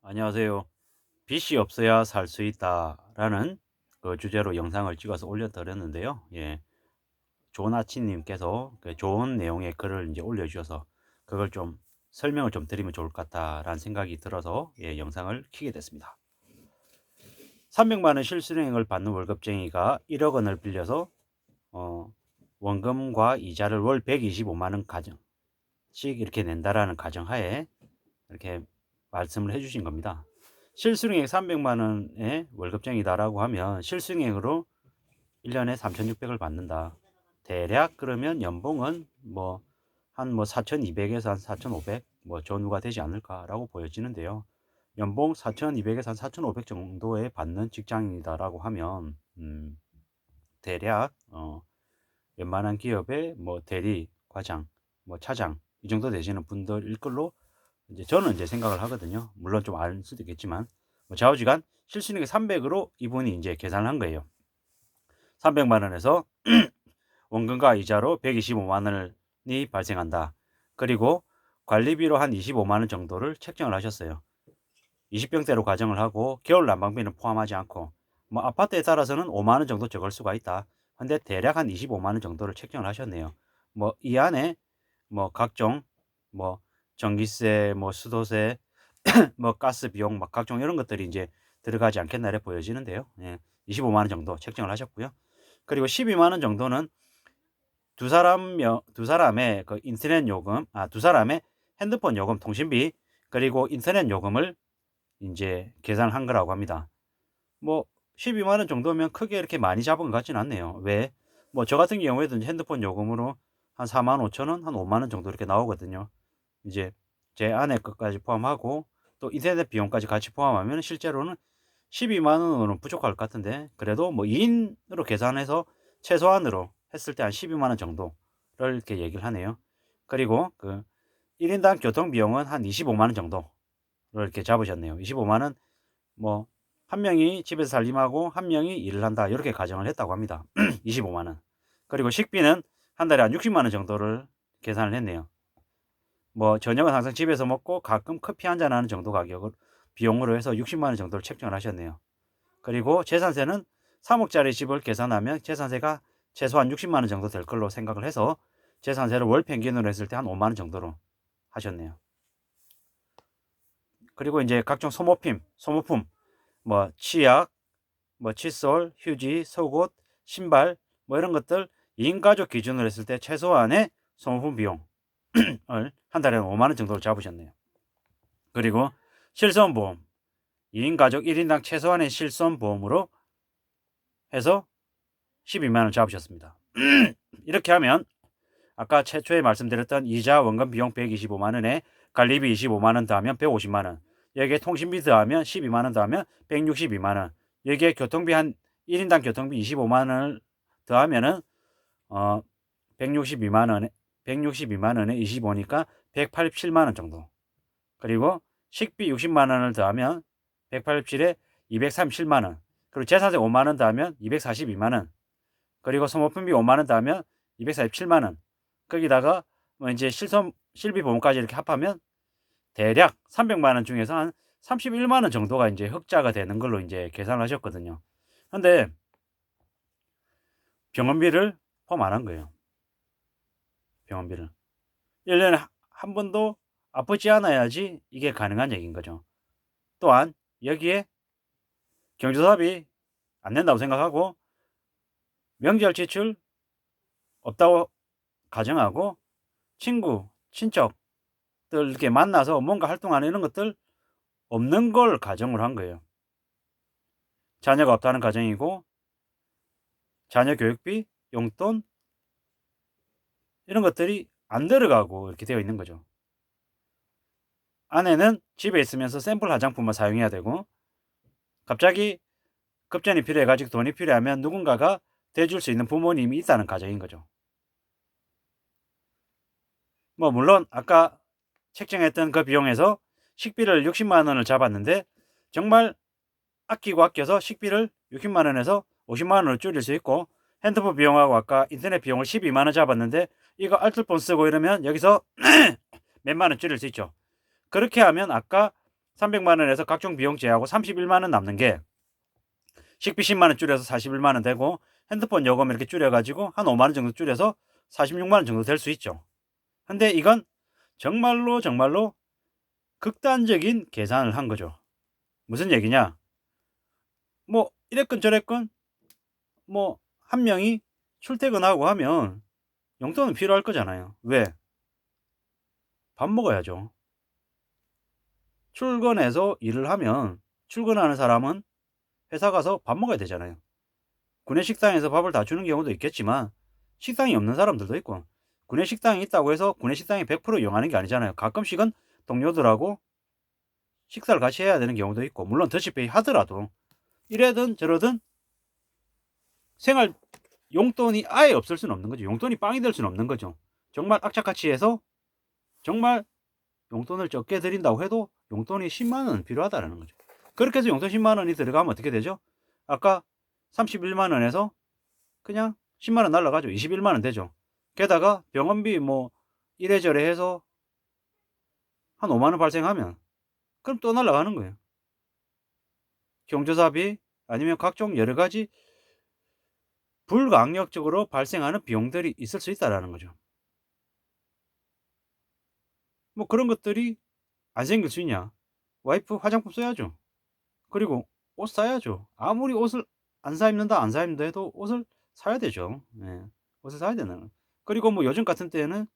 안녕하세요. 빚이 없어야 살 수 있다라는 그 주제로 영상을 찍어서 올려드렸는데요. 예, 좋은 아침님께서 그 좋은 내용의 글을 이제 올려주셔서 그걸 좀 설명을 좀 드리면 좋을 것 같다라는 생각이 들어서 영상을 켜게 됐습니다. 300만 원 실수령을 받는 월급쟁이가 1억 원을 빌려서 원금과 이자를 월 125만 원 가정씩 이렇게 낸다라는 가정하에 이렇게 말씀을 해주신 겁니다. 실수령액 300만 원의 월급쟁이다라고 하면 실수령액으로 1년에 3,600을 받는다. 대략 그러면 연봉은 한 4,200에서 한 4,500 전후가 되지 않을까라고 보여지는데요. 연봉 4,200에서 한 4,500 정도에 받는 직장인이다라고 하면 대략 웬만한 기업의 대리, 과장, 차장 이 정도 되시는 분들일 걸로 이제 저는 이제 생각을 하거든요. 물론 좀 알 수도 있겠지만 좌우지간 실수령액 300으로 이분이 이제 계산을 한 거예요. 300만 원에서 원금과 이자로 125만 원이 발생한다. 그리고 관리비로 한 25만 원 정도를 책정을 하셨어요. 20평대로 가정을 하고 겨울 난방비는 포함하지 않고 아파트에 따라서는 5만 원 정도 적을 수가 있다. 근데 대략 한 25만 원 정도를 책정을 하셨네요. 이 안에 각종 전기세, 수도세, 가스 비용, 각종 이런 것들이 이제 들어가지 않겠나 보여지는데요. 25만 원 정도 책정을 하셨고요. 그리고 12만 원 정도는 두 사람의 그 인터넷 요금, 두 사람의 핸드폰 요금, 통신비, 그리고 인터넷 요금을 이제 계산한 거라고 합니다. 12만 원 정도면 크게 이렇게 많이 잡은 것 같지는 않네요. 왜? 저 같은 경우에도 핸드폰 요금으로 한 4만 5천 원, 한 5만 원 정도 이렇게 나오거든요. 이제 제 아내 것까지 포함하고 또 인터넷 비용까지 같이 포함하면 실제로는 12만 원으로는 부족할 것 같은데, 그래도 2인으로 계산해서 최소한으로 했을 때 한 12만 원 정도를 이렇게 얘기를 하네요. 그리고 그 1인당 교통 비용은 한 25만 원 정도를 이렇게 잡으셨네요. 25만 원, 한 명이 집에서 살림하고 한 명이 일을 한다, 이렇게 가정을 했다고 합니다. 25만 원. 그리고 식비는 한 달에 한 60만 원 정도를 계산을 했네요. 저녁은 항상 집에서 먹고 가끔 커피 한잔 하는 정도 가격을 비용으로 해서 60만 원 정도를 책정을 하셨네요. 그리고 재산세는 3억짜리 집을 계산하면 재산세가 최소한 60만 원 정도 될 걸로 생각을 해서 재산세를 월 평균으로 했을 때 한 5만 원 정도로 하셨네요. 그리고 이제 각종 소모품, 치약, 칫솔, 휴지, 속옷, 신발, 이런 것들 2인 가족 기준으로 했을 때 최소한의 소모품 비용을 한 달에 5만 원 정도로 잡으셨네요. 그리고 실손보험, 2인 가족 1인당 최소한의 실손보험으로 해서 12만 원 잡으셨습니다. 이렇게 하면 아까 최초에 말씀드렸던 이자 원금 비용 125만 원에 관리비 25만 원 더하면 150만 원, 여기에 통신비 더하면 12만 원 더하면 162만 원, 여기에 교통비 한 1인당 교통비 25만 원을 더하면은 162만 원에 25니까 187만 원 정도. 그리고 식비 60만 원을 더하면 187에 237만 원. 그리고 재산세 5만 원 더하면 242만 원. 그리고 소모품비 5만 원 더하면 247만 원. 거기다가 이제 실비 보험까지 이렇게 합하면 대략 300만 원 중에서 한 31만 원 정도가 이제 흑자가 되는 걸로 이제 계산을 하셨거든요. 근데 병원비를 포함 안 한 거예요. 병원비를. 1년에 한 번도 아프지 않아야지 이게 가능한 얘기인 거죠. 또한 여기에 경조사비 안 낸다고 생각하고 명절 지출 없다고 가정하고 친구, 친척들 이렇게 만나서 뭔가 활동하는 이런 것들 없는 걸 가정을 한 거예요. 자녀가 없다는 가정이고 자녀 교육비, 용돈 이런 것들이 안 들어가고 이렇게 되어 있는 거죠. 아내는 집에 있으면서 샘플 화장품만 사용해야 되고 갑자기 급전이 필요해가지고 돈이 필요하면 누군가가 대줄 수 있는 부모님이 있다는 가정인 거죠. 물론 아까 책정했던 그 비용에서 식비를 60만 원을 잡았는데 정말 아끼고 아껴서 식비를 60만 원에서 50만 원으로 줄일 수 있고, 핸드폰 비용하고 아까 인터넷 비용을 12만 원 잡았는데 이거 알뜰폰 쓰고 이러면 여기서 몇만 원 줄일 수 있죠. 그렇게 하면 아까 300만 원에서 각종 비용 제하고 31만 원 남는 게 식비 10만 원 줄여서 41만 원 되고 핸드폰 요금 이렇게 줄여가지고 한 5만 원 정도 줄여서 46만 원 정도 될 수 있죠. 근데 이건 정말로 극단적인 계산을 한 거죠. 무슨 얘기냐? 뭐 이랬건 저랬건 뭐 한 명이 출퇴근하고 하면 용돈은 필요할 거잖아요. 왜? 밥 먹어야죠. 출근해서 일을 하면 출근하는 사람은 회사 가서 밥 먹어야 되잖아요. 구내식당에서 밥을 다 주는 경우도 있겠지만 식당이 없는 사람들도 있고 구내식당이 있다고 해서 구내식당이 100% 이용하는 게 아니잖아요. 가끔씩은 동료들하고 식사를 같이 해야 되는 경우도 있고 물론 더치페이 하더라도 이래든 저러든 생활 용돈이 아예 없을 수는 없는 거죠. 용돈이 빵이 될 수는 없는 거죠. 정말 악착같이 해서 정말 용돈을 적게 드린다고 해도 용돈이 10만 원은 필요하다는 거죠. 그렇게 해서 용돈 10만 원이 들어가면 어떻게 되죠? 아까 31만 원에서 그냥 10만 원 날라가죠. 21만 원 되죠. 게다가 병원비 뭐 이래저래 해서 한 5만 원 발생하면 그럼 또 날라가는 거예요. 경조사비 아니면 각종 여러 가지 불가항력적으로 발생하는 비용들이 있을 수 있다라는 거죠. 뭐 그런 것들이 안 생길 수 있냐? 와이프 화장품 써야죠. 그리고 옷 사야죠. 아무리 옷을 안 사 입는다 해도 옷을 사야 되죠. 예. 옷을 사야 되는 거예요. 그리고 뭐 요즘 같은 때에는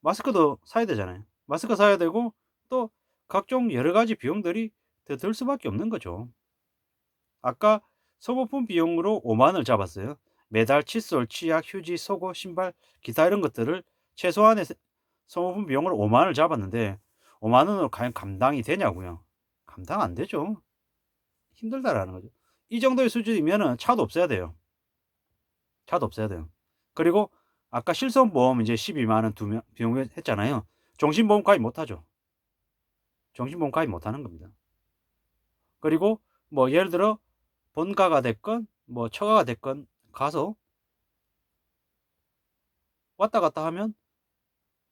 마스크도 사야 되잖아요. 마스크 사야 되고 또 각종 여러 가지 비용들이 더 들 수밖에 없는 거죠. 아까 소모품 비용으로 5만 원을 잡았어요. 매달 칫솔, 치약, 휴지, 속옷, 신발, 기타 이런 것들을 최소한의 소모품 비용으로 5만 원을 잡았는데 5만 원으로 과연 감당이 되냐고요. 감당 안 되죠. 힘들다라는 거죠. 이 정도의 수준이면은 차도 없어야 돼요. 차도 없어야 돼요. 그리고 아까 실손보험 이제 12만 원 두 명 비용 했잖아요. 종신보험 가입 못 하죠. 종신보험 가입 못 하는 겁니다. 그리고 뭐 예를 들어 본가가 됐건 뭐 처가가 됐건 가서 왔다 갔다 하면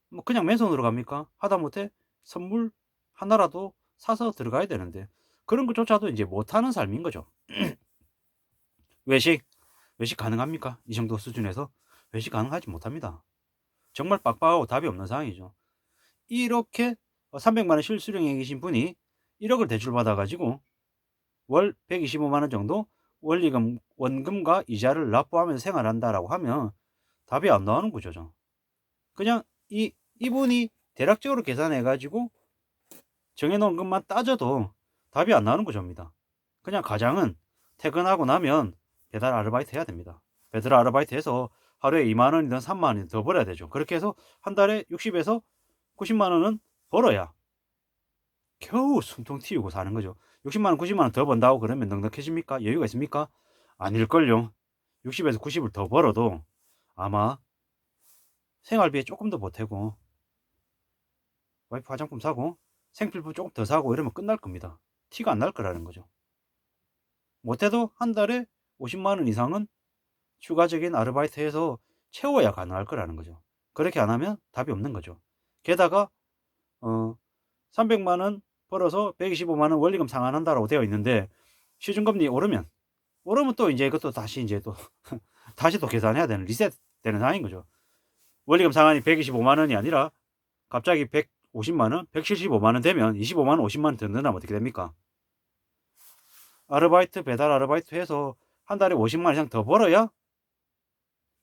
뭐 그냥 맨손으로 갑니까? 하다못해 선물 하나라도 사서 들어가야 되는데 그런 것조차도 이제 못하는 삶인 거죠. 외식, 외식 가능합니까? 이 정도 수준에서 외식 가능하지 못합니다. 정말 빡빡하고 답이 없는 상황이죠. 이렇게 300만 원 실수령에 계신 분이 1억을 대출받아 가지고 월 125만 원 정도 원리금, 원금과 이자를 납부하면서 생활한다라고 하면 답이 안 나오는 구조죠. 그냥 이분이 대략적으로 계산해 가지고 정해 놓은 것만 따져도 답이 안 나오는 구조입니다. 그냥 가장은 퇴근하고 나면 배달 아르바이트 해야 됩니다. 배달 아르바이트 해서 하루에 2만 원이든 3만 원이든 더 벌어야 되죠. 그렇게 해서 한 달에 60에서 90만 원은 벌어야 겨우 숨통 틔우고 사는 거죠. 60만 원, 90만 원 더 번다고 그러면 넉넉해집니까? 여유가 있습니까? 아닐걸요. 60에서 90을 더 벌어도 아마 생활비에 조금 더 보태고 와이프 화장품 사고 생필품 조금 더 사고 이러면 끝날 겁니다. 티가 안 날 거라는 거죠. 못해도 한 달에 50만 원 이상은 추가적인 아르바이트 해서 채워야 가능할 거라는 거죠. 그렇게 안 하면 답이 없는 거죠. 게다가 300만 원 벌어서 125만 원 원리금 상환한다라고 되어 있는데 시중금리 오르면 또 이제 이것도 다시 이제 또 다시 또 계산해야 되는 리셋되는 상황인 거죠. 원리금 상환이 125만 원이 아니라 갑자기 150만 원, 175만 원 되면 25만 원, 50만 원 더 늘어나면 어떻게 됩니까? 아르바이트, 배달 아르바이트 해서 한 달에 50만 원 이상 더 벌어야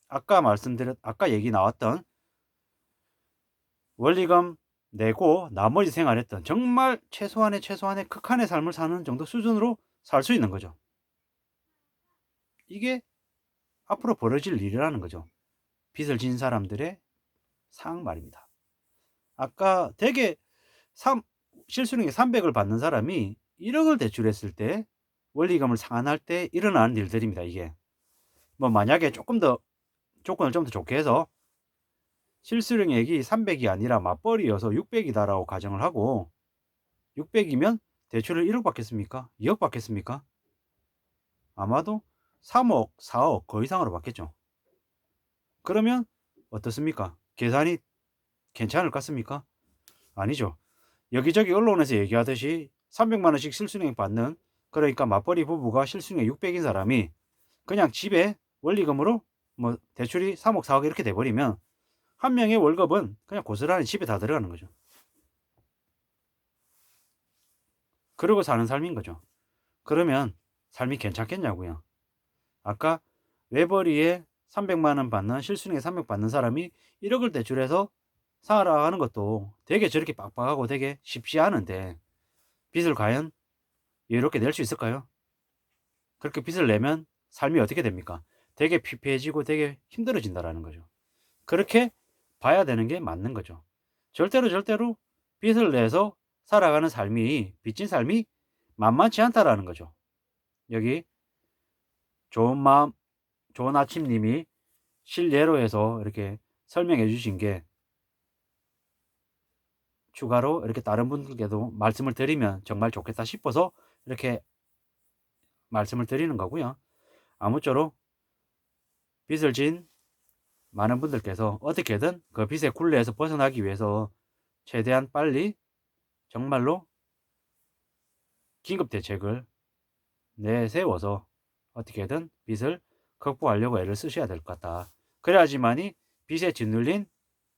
아까 얘기 나왔던 원리금 내고 나머지 생활했던 정말 최소한의 극한의 삶을 사는 정도 수준으로 살 수 있는 거죠. 이게 앞으로 벌어질 일이라는 거죠. 빚을 진 사람들의 상황 말입니다. 아까 되게 실수령에 300을 받는 사람이 1억을 대출했을 때 원리금을 상환할 때 일어나는 일들입니다. 이게 뭐 만약에 조금 더 조건을 좀 더 좋게 해서 실수령액이 300이 아니라 맞벌이여서 600이다라고 가정을 하고 600이면 대출을 1억 받겠습니까? 2억 받겠습니까? 아마도 3억, 4억 그 이상으로 받겠죠. 그러면 어떻습니까? 계산이 괜찮을 것 같습니까? 아니죠. 여기저기 언론에서 얘기하듯이 300만 원씩 실수령 받는, 그러니까 맞벌이 부부가 실수령 600인 사람이 그냥 집에 원리금으로 뭐 대출이 3억 4억 이렇게 돼 버리면 한 명의 월급은 그냥 고스란히 집에 다 들어가는 거죠. 그러고 사는 삶인 거죠. 그러면 삶이 괜찮겠냐고요. 아까 외벌이에 300만 원 받는, 실수령에 300 받는 사람이 1억을 대출해서 살아가는 것도 되게 저렇게 빡빡하고 되게 쉽지 않은데 빚을 과연 여유롭게 낼 수 있을까요? 그렇게 빚을 내면 삶이 어떻게 됩니까? 되게 피폐해지고 되게 힘들어진다라는 거죠. 그렇게 봐야 되는 게 맞는 거죠. 절대로 빚을 내서 살아가는 삶이, 빚진 삶이 만만치 않다라는 거죠. 여기 좋은 마음, 좋은 아침 님이 실례로 해서 이렇게 설명해 주신 게 추가로 이렇게 다른 분들께도 말씀을 드리면 정말 좋겠다 싶어서 이렇게 말씀을 드리는 거고요. 아무쪼록 빚을 진 많은 분들께서 어떻게든 그 빚의 굴레에서 벗어나기 위해서 최대한 빨리 정말로 긴급 대책을 내세워서 어떻게든 빚을 극복하려고 애를 쓰셔야 될 것 같다. 그래야지만이 빚에 짓눌린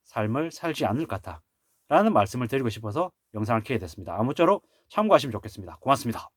삶을 살지 않을 것 같다. 라는 말씀을 드리고 싶어서 영상을 켜게 됐습니다. 아무쪼록 참고하시면 좋겠습니다. 고맙습니다.